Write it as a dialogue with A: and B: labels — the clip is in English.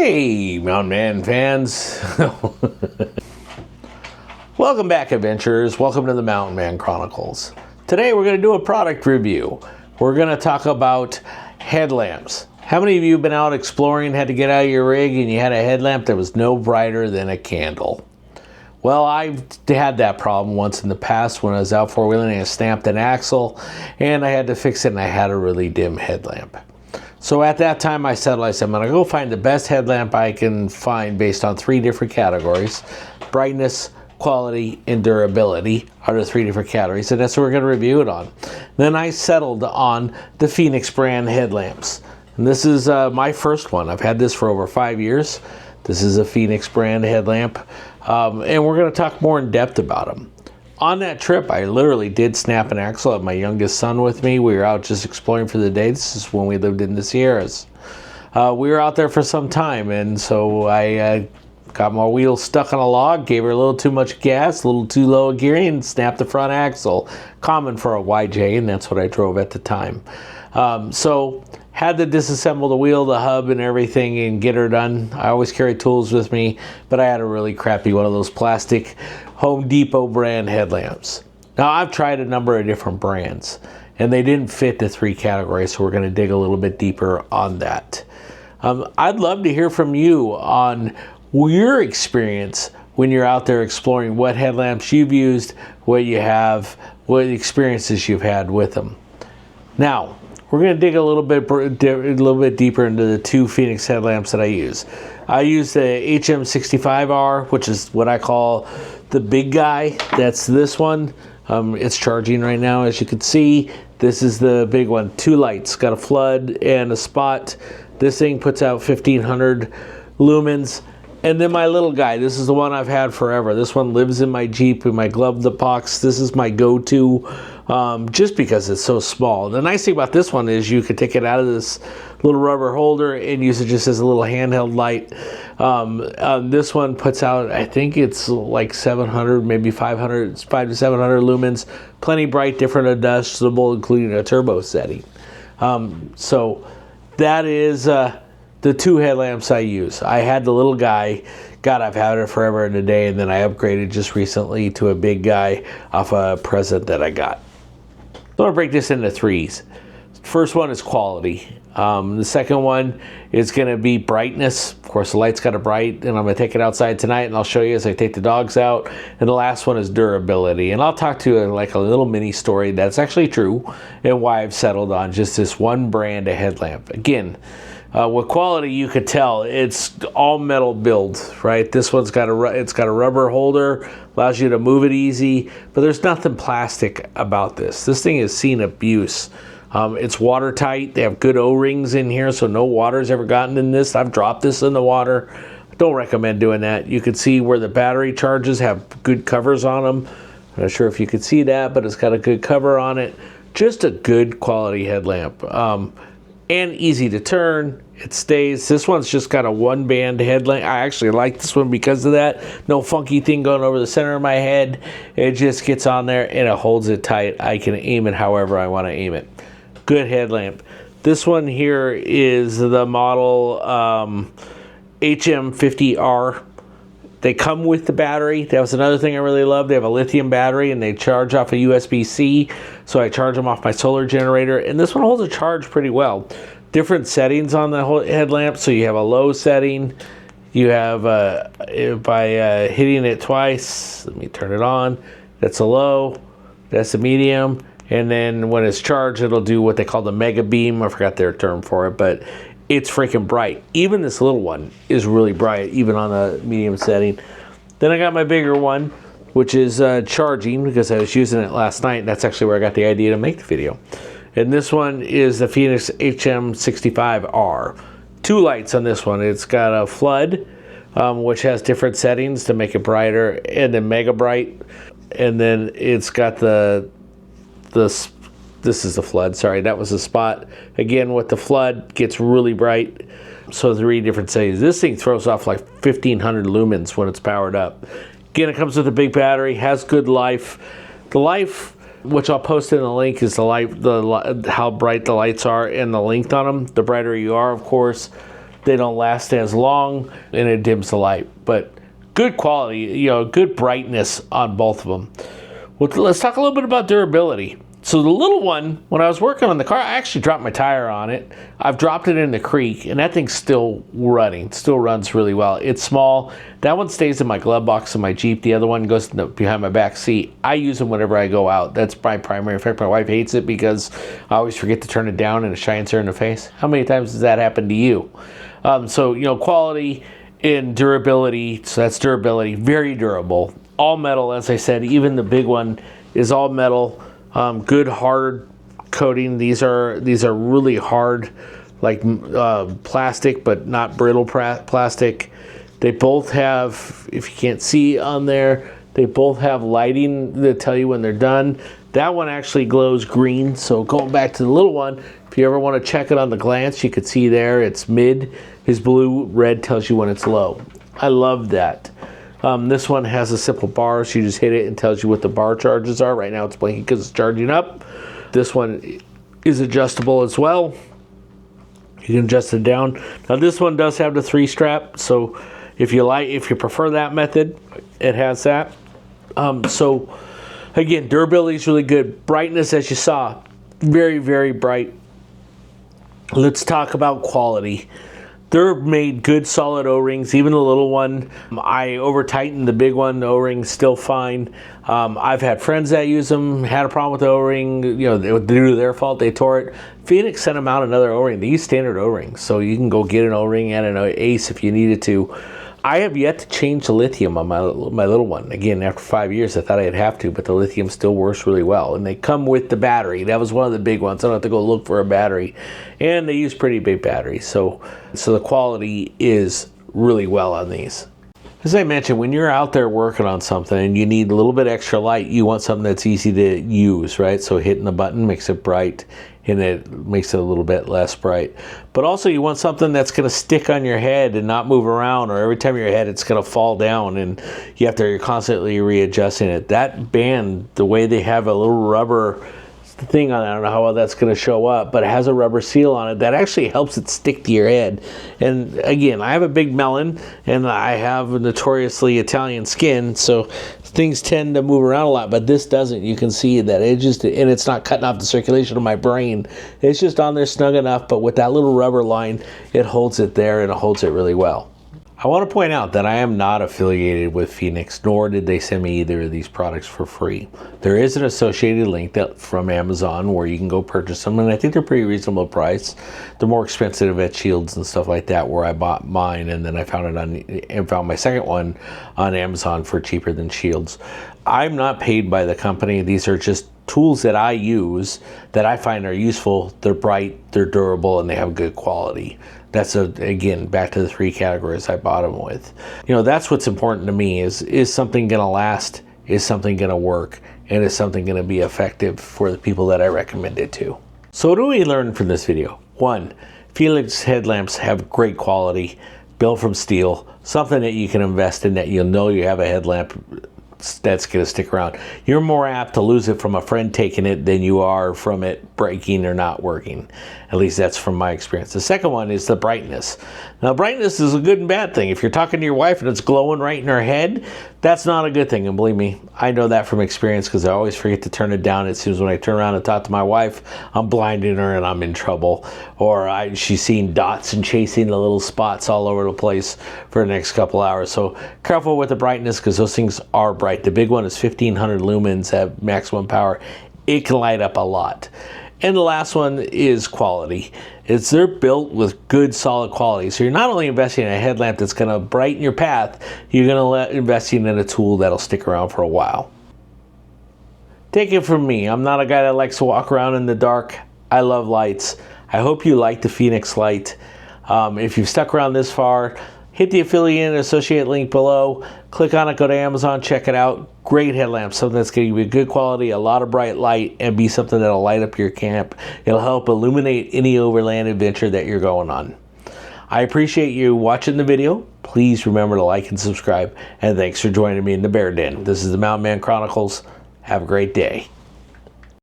A: Hey, Mountain Man fans. Welcome back, adventurers. Welcome to the Mountain Man Chronicles. Today we're going to do a product review. We're going to talk about headlamps. How many of you have been out exploring, had to get out of your rig, and you had a headlamp that was no brighter than a candle? Well, I've had that problem once in the past when I was out four-wheeling and I snapped an axle, and I had to fix it, and I had a really dim headlamp. So at that time I said, I'm going to go find the best headlamp I can find based on three different categories. Brightness, quality, and durability are the three different categories, and that's what we're going to review it on. Then I settled on the Fenix brand headlamps. And this is my first one. I've had this for over 5 years. This is a Fenix brand headlamp, and we're going to talk more in depth about them. On that trip, I literally did snap an axle. I had my youngest son with me. We were out just exploring for the day. This is when we lived in the Sierras. We were out there for some time, and so I got my wheel stuck on a log, gave her a little too much gas, a little too low a gearing, and snapped the front axle. Common for a YJ, and that's what I drove at the time. So had to disassemble the wheel, the hub, and everything and get her done. I always carry tools with me, but I had a really crappy one of those plastic Home Depot brand headlamps. Now, I've tried a number of different brands, and they didn't fit the three categories, so we're going to dig a little bit deeper on that. I'd love to hear from you on your experience when you're out there exploring, what headlamps you've used, what you have, what experiences you've had with them. Now, we're going to dig a little bit deeper into the two Fenix headlamps that I use. I use the HM65R, which is what I call the big guy. That's this one. It's charging right now, as you can see. This is the big one. Two lights, got a flood and a spot. This thing puts out 1500 lumens. And then my little guy, this is the one I've had forever. This one lives in my Jeep, in my glove box. This is my go-to, just because it's so small. The nice thing about this one is you could take it out of this little rubber holder and use it just as a little handheld light. This one puts out, I think it's like 700, maybe 500, 500 to 700 lumens. Plenty bright, different adjustable, including a turbo setting. So that is the two headlamps I use. I had the little guy. God, I've had it forever and a day, and then I upgraded just recently to a big guy off a present that I got. So I'm going to break this into threes. First one is quality. The second one is going to be brightness. Of course, the light's got a bright, and I'm going to take it outside tonight, and I'll show you as I take the dogs out. And the last one is durability. And I'll talk to you like a little mini story that's actually true and why I've settled on just this one brand of headlamp. Again, with quality, you could tell it's all metal build, right? This one's got it's got a rubber holder, allows you to move it easy, but there's nothing plastic about this. This thing has seen abuse. It's watertight. They have good O-rings in here, so no water's ever gotten in this. I've dropped this in the water. Don't recommend doing that. You can see where the battery charges have good covers on them. I'm not sure if you could see that, but it's got a good cover on it. Just a good quality headlamp. And easy to turn. It stays. This one's just got a one band headlamp. I actually like this one because of that. No funky thing going over the center of my head. It just gets on there and it holds it tight. I can aim it however I want to aim it. Good headlamp. This one here is the model HM50R. They come with the battery. That was another thing I really love. They have a lithium battery and they charge off a USB-C. So I charge them off my solar generator. And this one holds a charge pretty well. Different settings on the whole headlamp. So you have a low setting. You have, by hitting it twice, let me turn it on. That's a low. That's a medium. And then when it's charged, it'll do what they call the mega beam. I forgot their term for it, but it's freaking bright. Even this little one is really bright, even on a medium setting. Then I got my bigger one, which is charging, because I was using it last night. That's actually where I got the idea to make the video. And this one is the Fenix HM65R. Two lights on this one. It's got a flood, which has different settings to make it brighter, and then mega bright. And then it's got this is the flood, sorry, that was the spot. Again, with the flood, gets really bright. So three different settings. This thing throws off like 1500 lumens when it's powered up. Again, it comes with a big battery, has good life. The life, which I'll post in the link, is how bright the lights are and the length on them. The brighter you are, of course, they don't last as long, and it dims the light. But good quality, you know, good brightness on both of them. Well, let's talk a little bit about durability. So the little one, when I was working on the car, I actually dropped my tire on it. I've dropped it in the creek, and that thing's still running, still runs really well. It's small. That one stays in my glove box in my Jeep. The other one goes behind my back seat. I use them whenever I go out. That's my primary. In fact, my wife hates it because I always forget to turn it down and it shines her in the face. How many times does that happen to you? So, you know, quality and durability. So that's durability, very durable. All metal, as I said, even the big one is all metal. Good hard coating. These are really hard, like plastic, but not brittle plastic. They both have, if you can't see on there, they both have lighting that tell you when they're done. That one actually glows green. So going back to the little one, if you ever want to check it on the glance, you could see there it's mid. His blue, red tells you when it's low. I love that. This one has a simple bar, so you just hit it and tells you what the bar charges are. Right now it's blinking because it's charging up. This one is adjustable as well. You can adjust it down. Now this one does have the 3-strap, so if you prefer that method, it has that. So again, durability is really good. Brightness, as you saw, very, very bright. Let's talk about quality. They're made good solid O-rings, even the little one. I over-tightened the big one. The O-ring's still fine. I've had friends that use them, had a problem with the O-ring. You know, due to their fault, they tore it. Fenix sent them out another O-ring. They use standard O-rings, so you can go get an O-ring and an Ace if you needed to. I have yet to change the lithium on my little one. Again, after 5 years, I thought I'd have to, but the lithium still works really well. And they come with the battery. That was one of the big ones. I don't have to go look for a battery. And they use pretty big batteries. So the quality is really well on these. As I mentioned, when you're out there working on something and you need a little bit extra light, you want something that's easy to use, right? So hitting the button makes it bright, and it makes it a little bit less bright. But also you want something that's going to stick on your head and not move around, or every time you're head it's going to fall down and you're constantly readjusting it. That band, the way they have a little rubber thing on it, I don't know how well that's going to show up, but it has a rubber seal on it that actually helps it stick to your head. And again, I have a big melon and I have a notoriously Italian skin, so things tend to move around a lot, but this doesn't. You can see that it just, and it's not cutting off the circulation of my brain. It's just on there snug enough, but with that little rubber line, it holds it there and it holds it really well. I want to point out that I am not affiliated with Fenix, nor did they send me either of these products for free. There is an associated link from Amazon where you can go purchase them, and I think they're pretty reasonable price. They're more expensive at Shields and stuff like that, where I bought mine, and then I found my second one on Amazon for cheaper than Shields. I'm not paid by the company. These are just tools that I use that I find are useful. They're bright, they're durable, and they have good quality. That's again back to the 3 categories I bought them with. You know, that's what's important to me is something going to last, is something going to work, and is something going to be effective for the people that I recommend it to. So what do we learn from this video? 1, Fenix headlamps have great quality, built from steel, something that you can invest in, that you'll know you have a headlamp that's going to stick around. You're more apt to lose it from a friend taking it than you are from it breaking or not working. At least that's from my experience. The second one is the brightness. Now, brightness is a good and bad thing. If you're talking to your wife and it's glowing right in her head, that's not a good thing. And believe me, I know that from experience because I always forget to turn it down. As soon as when I turn around and talk to my wife, I'm blinding her and I'm in trouble. Or she's seeing dots and chasing the little spots all over the place for the next couple hours. So careful with the brightness because those things are bright. The big one is 1500 lumens at maximum power. It can light up a lot. And the last one is quality. They're built with good, solid quality. So you're not only investing in a headlamp that's going to brighten your path, you're going to investing in a tool that'll stick around for a while. Take it from me. I'm not a guy that likes to walk around in the dark. I love lights. I hope you like the Fenix light. If you've stuck around this far, hit the affiliate and associate link below. Click on it, go to Amazon, check it out. Great headlamp, something that's going to give you good quality, a lot of bright light, and be something that'll light up your camp. It'll help illuminate any overland adventure that you're going on. I appreciate you watching the video. Please remember to like and subscribe, and thanks for joining me in the Bear Den. This is the Mountain Man Chronicles. Have a great day.